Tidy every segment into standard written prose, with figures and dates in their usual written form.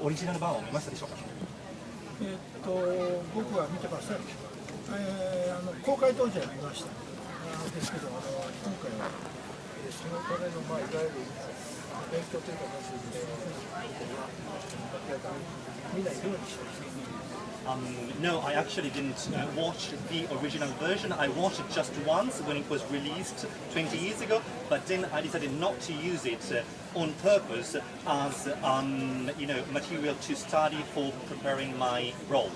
オリジナル版を見ましたでしょうか？僕は見てません。公開当時は見ました。ですけど、今回はそのための、いわゆる勉強というか、見ないようにしてます。No, I actually didn't watch the original version. I watched it just once when it was released 20 years ago, but then I decided not to use it on purpose as material to study for preparing my role.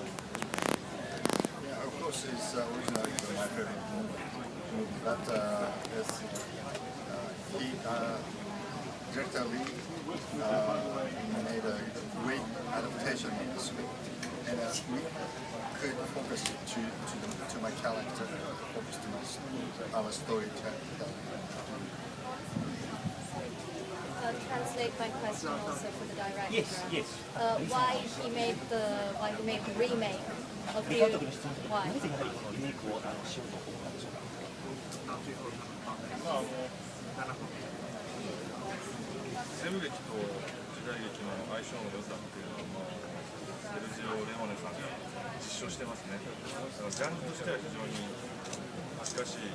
Yeah, of course, it's originally my favorite movie, but yes, director Lee made a great adaptation of the script. And we could focus to my character, focus to our storytelling. Translate my question also for the director. Yes. Why he made the remake of the why? なぜやはりこのリメイクをしようと思ったんでしょうか？西部劇と時代劇の相性の良さっていうのはセルジオ・レオネさんが実証してますね。だからジャンルとしては非常に近しい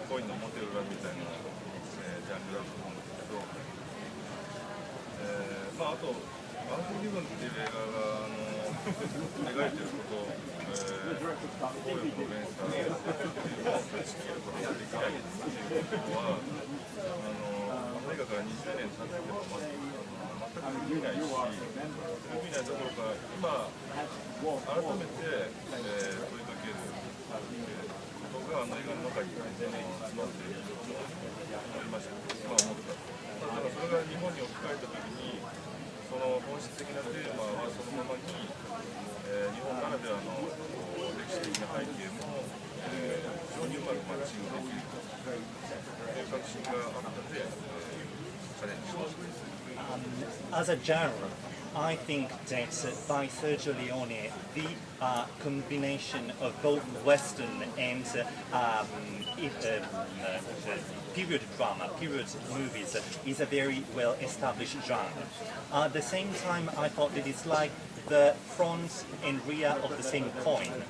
恋のモテる裏みたいな、ジャンルだと思うんですけど、あと「アンフォーギブン」っていう映画が描いてること、暴力の連鎖っていうのを断ち切ることができないっていうことは映画から20年経っても全く見ないし、見ないどころか今改めて、問いかけることが映画の中に全面に詰まっていると思いました。思った。だからそれが日本に置き換えたときにその本質的なテーマはそのままに、日本ならではの歴史的な背景も、非常にうまくマッチングできるという確信があったので、チャレンジしました。As a genre, I think that by Sergio Leone, the combination of both Western and period drama, period movies is a very well established genre. At the same time, I thought that it's like the front and rear of the same coin.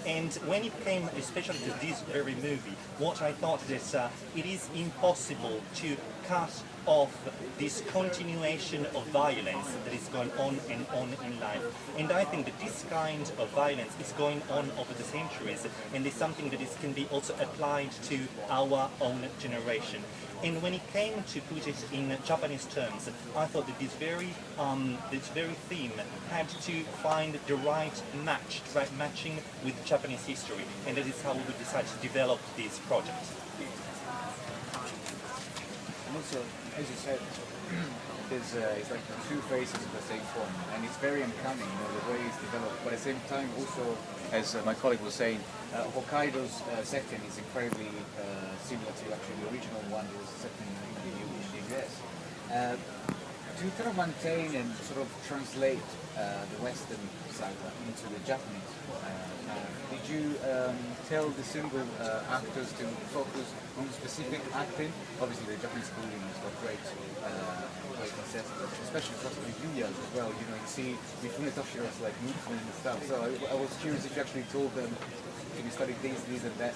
And when it came especially to this very movie, what I thought is it is impossible to cut off this continuation of violence that is going on and on in life. And I think that this kind of violence is going on over the centuries and is something that can be also applied to our own generation. And when it came to put it in Japanese terms, I thought that this very theme had to find the right matching with Japanese history, and that is how we decided to develop this project. And also, as you said, it's like two faces of the same coin, and it's very uncanny, the way it's developed. But at the same time, also, as my colleague was saying, Hokkaido's setting is incredibly similar to actually the original one that was set in the US. To kind of maintain and sort of translate the Western side into the Japanese, did you tell the single actors to focus on specific acting? Obviously, the Japanese schooling has got great contestants, especially because of the Yuya as well. You see Mifune Toshira's like movement and stuff. So I was curious if you actually told them, can you study these and that?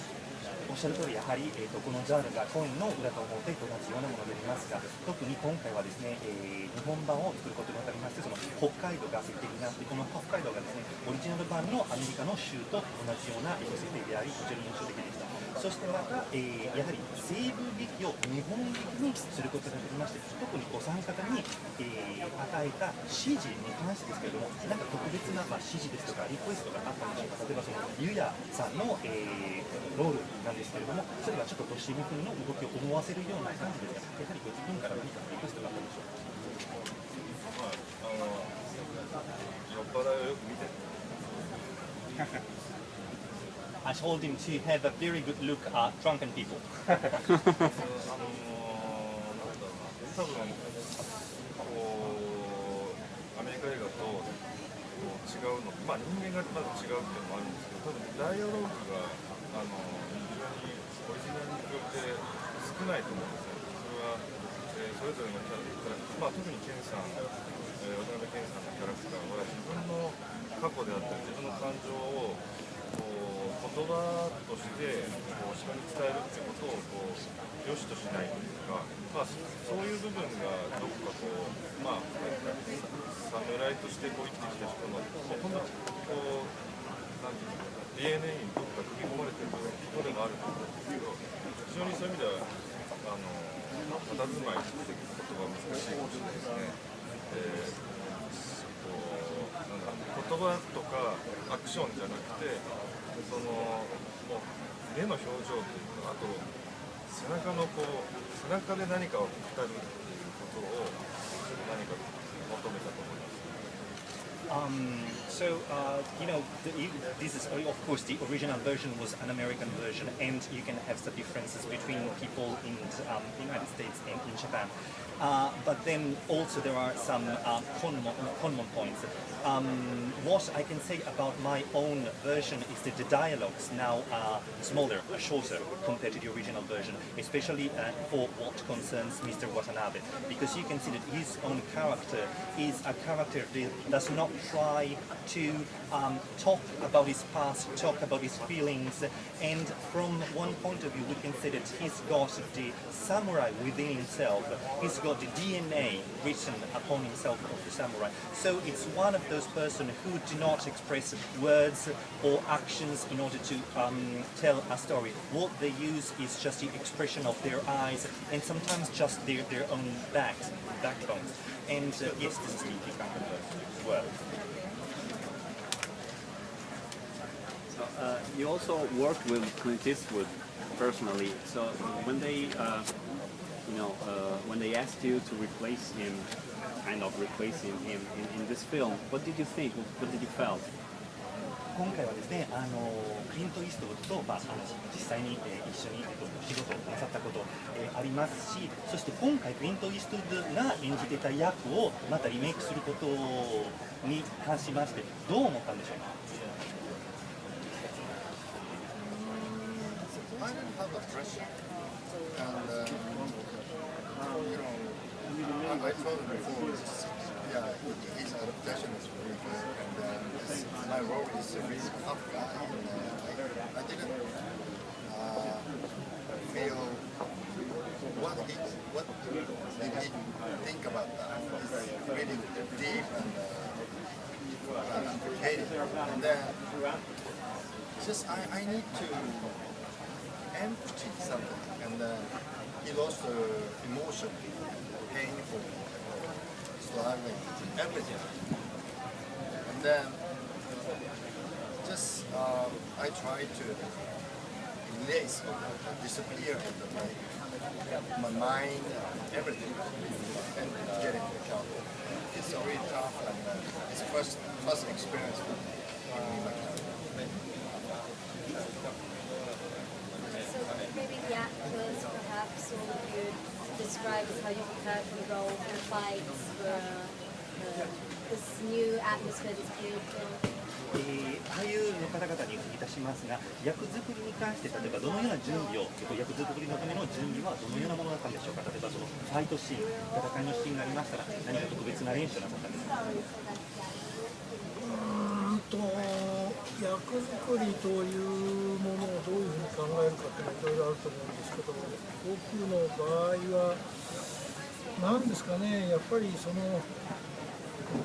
おっしゃる通り、やはり、このジャンルがコインの裏と表と同じようなものでありますが、特に今回はですね、日本版を作ることにあたりまして、その北海道が設定になって、この北海道がですね、オリジナル版のアメリカの州と同じような設定であり、非常に印象的でした。そしてまた、やはり西部劇を日本劇にすることができまして、特にお三方に、与えた指示に関してですけれども、なんか特別な、指示ですとかリクエストがあったんでしょうか。例えばそのユヤさんの、ロールなんですけれども、それがちょっと年見風の動きを思わせるような感じですが、やはりご自分から何かリクエストがあったでしょうか。酔っ払いをよく見てる。I told him to have a very good look at drunken people. 多分アメリカ映画と違うの、人間がまず違うっていうのもあるんですけど、多分ダイアローグが非常にオリジナルに比べて少ないと思うんですよ。それは、それぞれのキャラクター、特にケンさん、私過であったり自分の感情を言葉として人に伝えるっていうことを良しとしないというか、そういう部分がどこか侍として生きてきた人の本当になんていうのかな DNA にどこか組み込まれている人でもあると思うんですけど、非常にそういう意味では佇まいっていうことが難しいかもしれないですね。言葉とかアクションじゃなくて、もう目の表情というか、あと背中で何かを語るっていうことを何か求めたと思います。This is, of course, the original version was an American version, and you can have some differences between people in the United States and in Japan. But then also there are some common points. What I can say about my own version is that the dialogues now are smaller, shorter compared to the original version, especially for what concerns Mr. Watanabe, because you can see that his own character is a character that does not try to talk about his past, talk about his feelings, and from one point of view we can say that he's got the samurai within himself, he's got the DNA written upon himself of the samurai. So it's one of those persons who do not express words or actions in order to tell a story. What they use is just the expression of their eyes and sometimes just their own backbones. And yes, this is the kind of word. So, you also worked with Clint Eastwood personally. So when they when they asked you to replace him, kind of replacing him in this film, what did you think? What did you felt? 今回はですね、クリント・イーストウッドと、実際に、一緒に、仕事をなさったこと、ありますし、そして今回クリント・イーストウッドが演じていた役をまたリメイクすることに関しましてどう思ったんでしょうか。I didn't have a pressure, and I told him before, his adaptation is really good, and my role is a really tough guy, and I didn't feel what did he think about that. It's really deep and complicated, and then just I need to empty something, and he lost the emotion, painful, struggling, everything. And then just I try to erase or disappear from my mind, everything, and get into account. It's really tough, and it's a first experience for me in my career. So maybe the actors perhaps, or you describe as how you prepared for the role, for the fights, for this new atmosphere, this new film. 俳優の方々にお聞きいたしますが、役作りに関して例えばどのような準備を、役作りのための準備はどのようなものだったんでしょうか。例えばそのファイトシーン、戦いのシーンがありましたら何か特別な練習なさったんですか。役作りというものをどういうふうに考えるかというのはいろいろあると思うんですけど、僕の場合は何ですかね、やっぱりその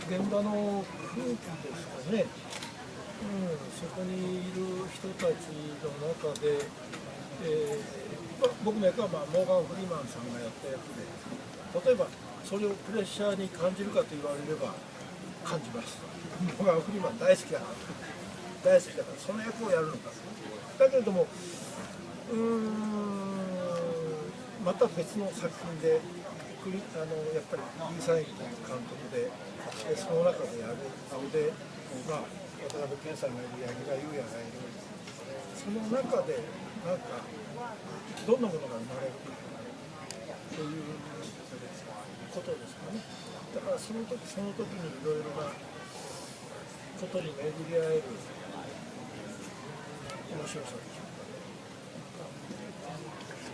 現場の空気ですかね、そこにいる人たちの中で、僕の役はモーガン・フリーマンさんがやった役で、例えばそれをプレッシャーに感じるかと言われれば感じます。モーガン・フリーマン大好きだからその役をやるのか。だけれどもまた別の作品でやっぱりイーサインという監督で、その中でやるので、渡辺謙さんがいる、柳楽優弥がいる、その中でなんかどんなものが生まれるかということですかね。だからその時にいろいろなことに巡り合える面白さでしょ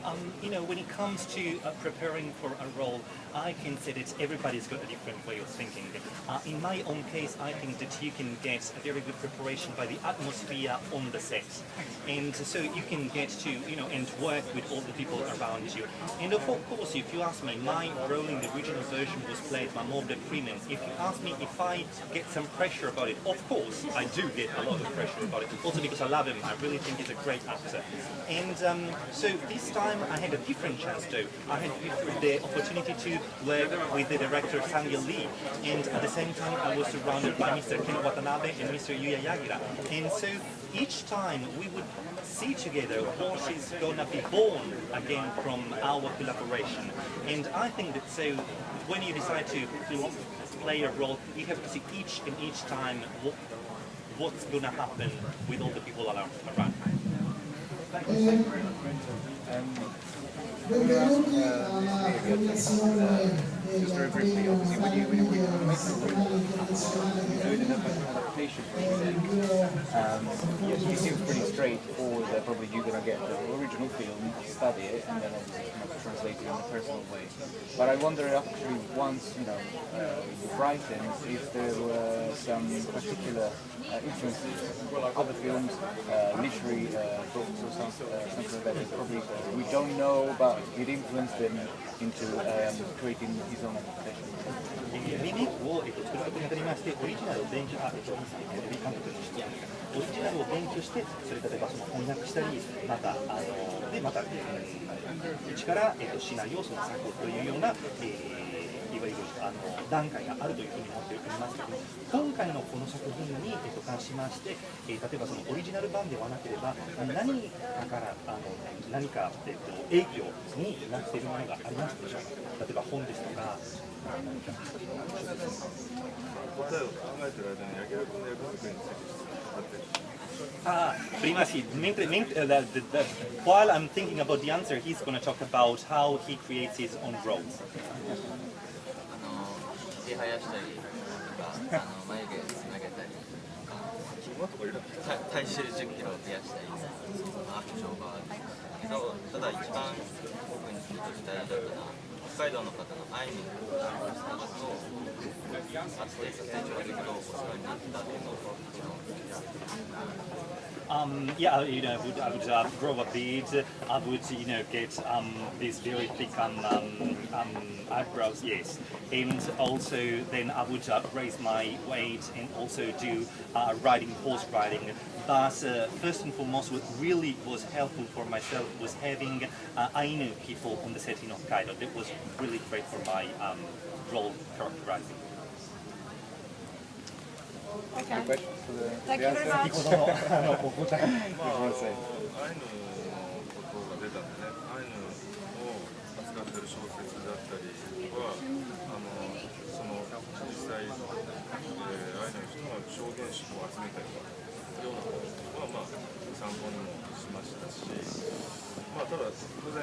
うか。When it comes to preparing for a role, I can say that everybody's got a different way of thinking. In my own case, I think that you can get a very good preparation by the atmosphere on the set. And so you can get to, and work with all the people around you. And of course, if you ask me, my role in the original version was played by Morgan Freeman. If you ask me if I get some pressure about it, of course, I do get a lot of pressure about it. Also because I love him, I really think he's a great actor. And so this time I had a different chance though. I had the opportunity to work with the director Sang Lee, and at the same time I was surrounded by Mr. Ken Watanabe and Mr. Yûya Yagira. And so each time we would see together what is gonna be born again from our collaboration. And I think that so when you decide to play a role, you have to see each time what's gonna happen with all the people around. Just very briefly, obviously, when you make a doing an adaptation, you seem pretty straightforward that probably you're going to get the original film, study it, and then obviously translate it in a personal way. But I wonder actually once, you write it, if there were some particular influences, other films, literary books or something like that probably we don't know, but it influenced them into creating his own adaptation. リメイクを作ることにあたりまして、オリジナルを勉強監督としてオリジナルを勉強して、それ例えばその翻訳したり、また一からシナリオを作るというような、いわゆる段階があるというふうに思っておりますけれども、今回のこの作品に関しまして、例えばそのオリジナル版ではなければ何か影響になっているものがありますでしょうか。例えば本ですとか。答えを考えている間に柳楽君の役作りについてprima sì, while I'm thinking about the answer, he's going to talk about how he creates his own roles. 生やしたりとか眉毛つなげたり体重10キロ増やしたりアクションがあるけど、ただ一番僕にとって大事だったのは北海道の方のアイヌの方とあって成長ができるお世話になったっていうのをYeah, I would grow a beard. I would, get these very thick eyebrows. Yes, and also then I would raise my weight and also do horse riding. But first and foremost, what really was helpful for myself was having Ainu people on the set in Hokkaido. That was really great for my role characterizing. Okay. Questions for the Thank you very much. アイヌのことが出たんでね、アイヌを扱っている小説だったりは、その実際、アイヌの人が証言集を集めたりとかようなことは参考にもしましたし、ただ当然、